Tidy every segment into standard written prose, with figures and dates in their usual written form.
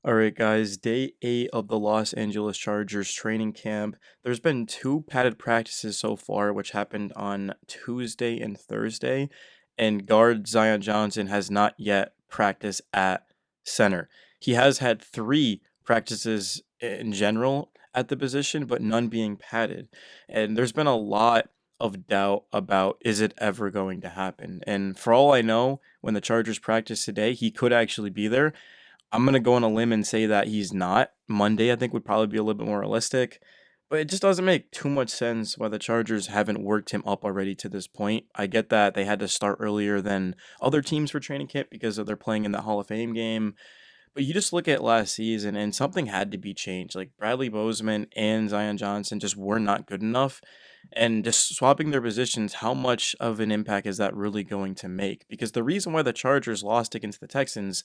All right, guys, day 8 of the Los Angeles Chargers training camp. There's been two padded practices so far, which happened on Tuesday and Thursday, and guard Zion Johnson has not yet practiced at center. He has had three practices in general at the position, but none being padded. And there's been a lot of doubt about is it ever going to happen. And for all I know, when the Chargers practice today, he could actually be there. I'm gonna go on a limb and say that he's not. Monday, I think, would probably be a little bit more realistic, but it just doesn't make too much sense why the Chargers haven't worked him up already to this point. I get that they had to start earlier than other teams for training camp because of they're playing in the Hall of Fame game, but you just look at last season and something had to be changed. Like Bradley Bozeman and Zion Johnson just were not good enough. And just swapping their positions, how much of an impact is that really going to make? Because the reason why the Chargers lost against the Texans,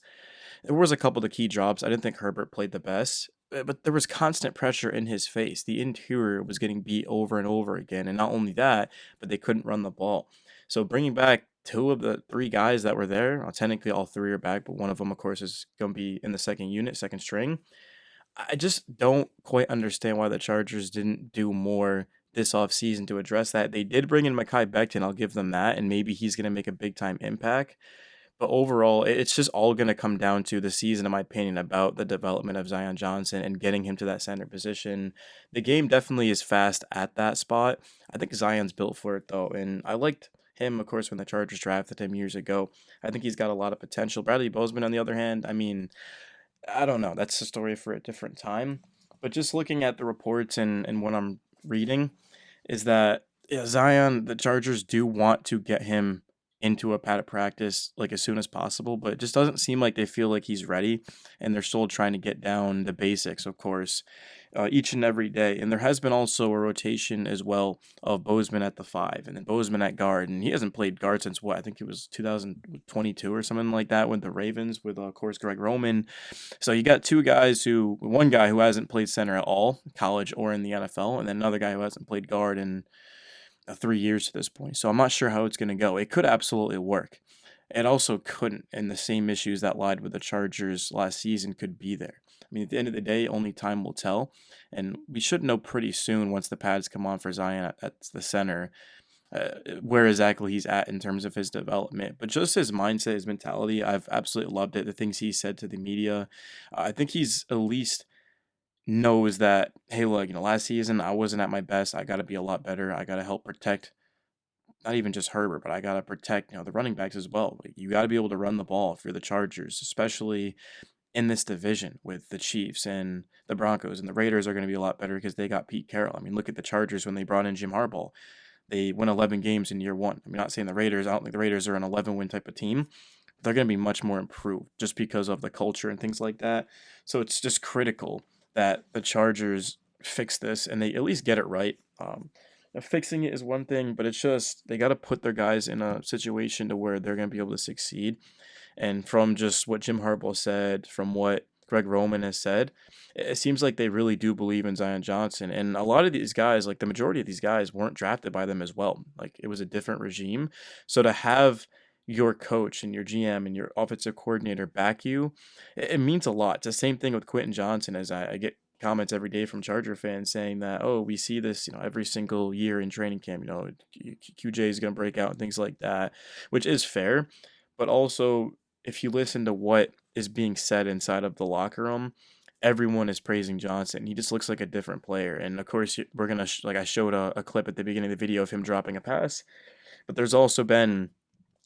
there was a couple of the key drops. I didn't think Herbert played the best, but there was constant pressure in his face. The interior was getting beat over and over again. And not only that, but they couldn't run the ball. So bringing back two of the three guys that were there, technically all three are back, but one of them, of course, is going to be in the second unit, second string. I just don't quite understand why the Chargers didn't do more this offseason to address that. They did bring in Mekhi Becton, I'll give them that, and maybe he's going to make a big time impact. But overall, it's just all going to come down to the season, in my opinion, about the development of Zion Johnson and getting him to that center position. The game definitely is fast at that spot. I think Zion's built for it, though. And I liked him, of course, when the Chargers drafted him years ago. I think he's got a lot of potential. Bradley Bozeman, on the other hand, I mean, I don't know. That's a story for a different time. But just looking at the reports and what I'm reading, is that yeah, Zion, the Chargers do want to get him into a padded practice like as soon as possible, but it just doesn't seem like they feel like he's ready, and they're still trying to get down the basics, of course, each and every day. And there has been also a rotation as well of Bozeman at the five, and then Bozeman at guard, and he hasn't played guard since what I think it was 2022 or something like that with the Ravens with of course Greg Roman. So you got two guys one guy who hasn't played center at all, college or in the NFL, and then another guy who hasn't played guard in 3 years to this point. So I'm not sure how it's going to go. It could absolutely work. It also couldn't, and the same issues that lied with the Chargers last season could be there. I mean, at the end of the day, only time will tell, and we should know pretty soon once the pads come on for Zion at the center where exactly he's at in terms of his development. But just his mindset, his mentality, I've absolutely loved it. The things he said to the media, I think he's at least knows that, hey, look, last season I wasn't at my best. I got to be a lot better. I got to help protect not even just Herbert, but I got to protect, the running backs as well. Like, you got to be able to run the ball if you're the Chargers, especially in this division with the Chiefs and the Broncos, and the Raiders are going to be a lot better because they got Pete Carroll. I mean, look at the Chargers when they brought in Jim Harbaugh. They won 11 games in year one. I'm not saying the Raiders. I don't think the Raiders are an 11 win type of team. They're going to be much more improved just because of the culture and things like that. So it's just critical that the Chargers fix this and they at least get it right. Fixing it is one thing, but it's just they got to put their guys in a situation to where they're going to be able to succeed. And from just what Jim Harbaugh said, from what Greg Roman has said, it seems like they really do believe in Zion Johnson. And a lot of these guys, like the majority of these guys, weren't drafted by them as well. Like it was a different regime. So to have your coach and your GM and your offensive coordinator back you, it means a lot. It's the same thing with Quentin Johnson, as I get comments every day from Charger fans saying that, oh, we see this, every single year in training camp, QJ is going to break out and things like that, which is fair. But also, if you listen to what is being said inside of the locker room, everyone is praising Johnson. He just looks like a different player. And of course, we're going to, like I showed a clip at the beginning of the video of him dropping a pass, but there's also been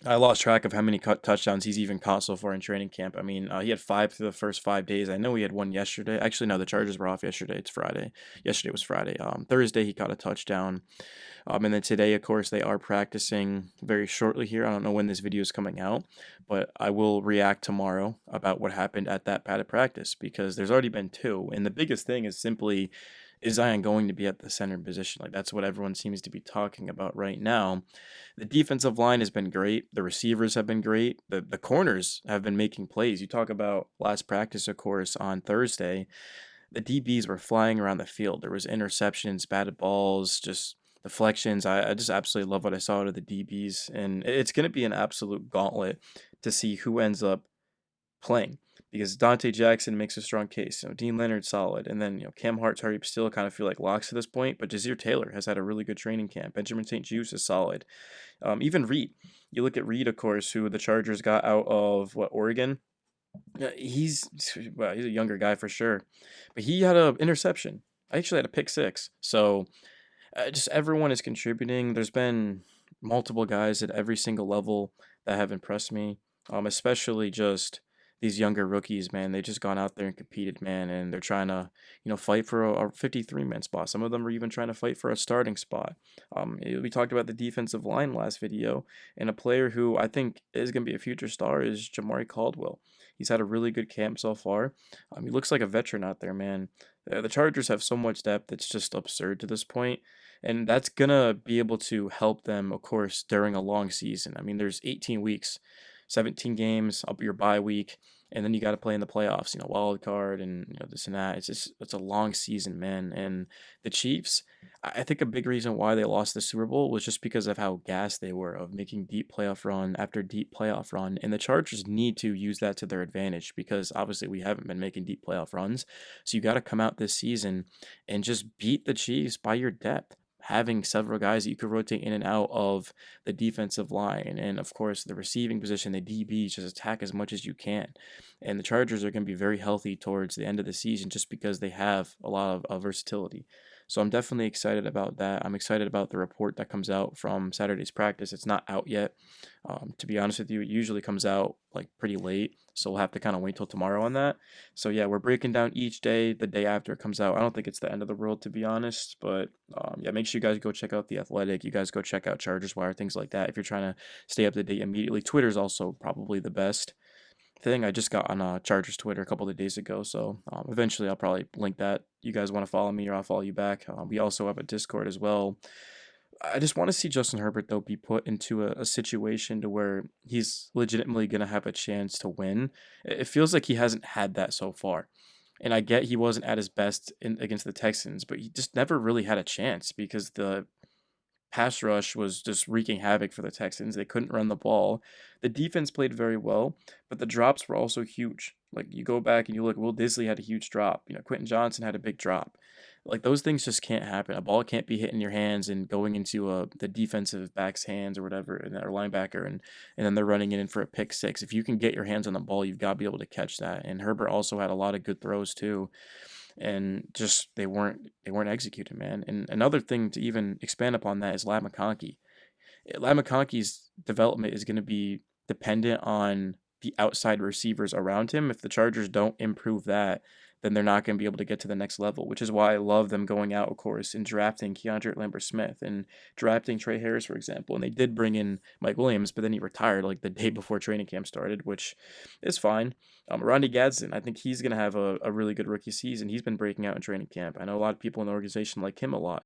I lost track of how many touchdowns he's even caught so far in training camp. I mean, he had five through the first 5 days. I know he had one yesterday. Actually, no, the Chargers were off yesterday. It's Friday. Yesterday was Friday. Thursday, he caught a touchdown. And then today, of course, they are practicing very shortly here. I don't know when this video is coming out, but I will react tomorrow about what happened at that padded practice because there's already been two. And the biggest thing is simply, is Zion going to be at the center position? Like that's what everyone seems to be talking about right now. The defensive line has been great. The receivers have been great. The corners have been making plays. You talk about last practice, of course, on Thursday. The DBs were flying around the field. There was interceptions, batted balls, just deflections. I just absolutely love what I saw out of the DBs. And it's going to be an absolute gauntlet to see who ends up playing because Dante Jackson makes a strong case. Dean Leonard's solid, and then Cam Hart, Tariq still kind of feel like locks at this point. But Jazir Taylor has had a really good training camp. Benjamin St. Juste is solid. Even Reed, you look at Reed, of course, who the Chargers got out of what, Oregon. He's well, he's a younger guy for sure, but he had a interception. I actually had a pick six. So just everyone is contributing. There's been multiple guys at every single level that have impressed me. Especially just these younger rookies, man. They just gone out there and competed, man, and they're trying to, fight for a 53-man spot. Some of them are even trying to fight for a starting spot. We talked about the defensive line last video, and a player who I think is going to be a future star is Jamari Caldwell. He's had a really good camp so far. He looks like a veteran out there, man. The Chargers have so much depth; it's just absurd to this point. And that's gonna be able to help them, of course, during a long season. I mean, there's 18 weeks, 17 games, up your bye week, and then you got to play in the playoffs, wild card and this and that. It's a long season, man. And the Chiefs, I think a big reason why they lost the Super Bowl was just because of how gassed they were of making deep playoff run after deep playoff run. And the Chargers need to use that to their advantage because obviously we haven't been making deep playoff runs. So you got to come out this season and just beat the Chiefs by your depth, having several guys that you could rotate in and out of the defensive line. And of course, the receiving position, the DBs, just attack as much as you can. And the Chargers are going to be very healthy towards the end of the season just because they have a lot of versatility. So I'm definitely excited about that. I'm excited about the report that comes out from Saturday's practice. It's not out yet. To be honest with you, it usually comes out like pretty late. So we'll have to kind of wait till tomorrow on that. So yeah, we're breaking down each day the day after it comes out. I don't think it's the end of the world, to be honest. But yeah, make sure you guys go check out The Athletic. You guys go check out Chargers Wire, things like that. If you're trying to stay up to date immediately, Twitter's also probably the best thing. I just got on Chargers Twitter a couple of days ago, so eventually I'll probably link that. You guys want to follow me, or I'll follow you back. We also have a Discord as well. I just want to see Justin Herbert though be put into a situation to where he's legitimately gonna have a chance to win. It feels like he hasn't had that so far. And I get he wasn't at his best against the Texans, but he just never really had a chance because the pass rush was just wreaking havoc for the Texans. They couldn't run the ball. The defense played very well, but the drops were also huge. Like you go back and you look, Will Disley had a huge drop. Quentin Johnson had a big drop. Like those things just can't happen. A ball can't be hitting your hands and going into the defensive back's hands or whatever, or linebacker, and then they're running it in for a pick six. If you can get your hands on the ball, you've got to be able to catch that. And Herbert also had a lot of good throws too, and just they weren't executed, man. And another thing to even expand upon that is Ladd McConkey. Ladd McConkey's development is going to be dependent on the outside receivers around him. If the Chargers don't improve that, then they're not going to be able to get to the next level, which is why I love them going out, of course, and drafting Keandre Lambert-Smith and drafting Trey Harris, for example. And they did bring in Mike Williams, but then he retired like the day before training camp started, which is fine. Ronnie Gadsden, I think he's going to have a really good rookie season. He's been breaking out in training camp. I know a lot of people in the organization like him a lot.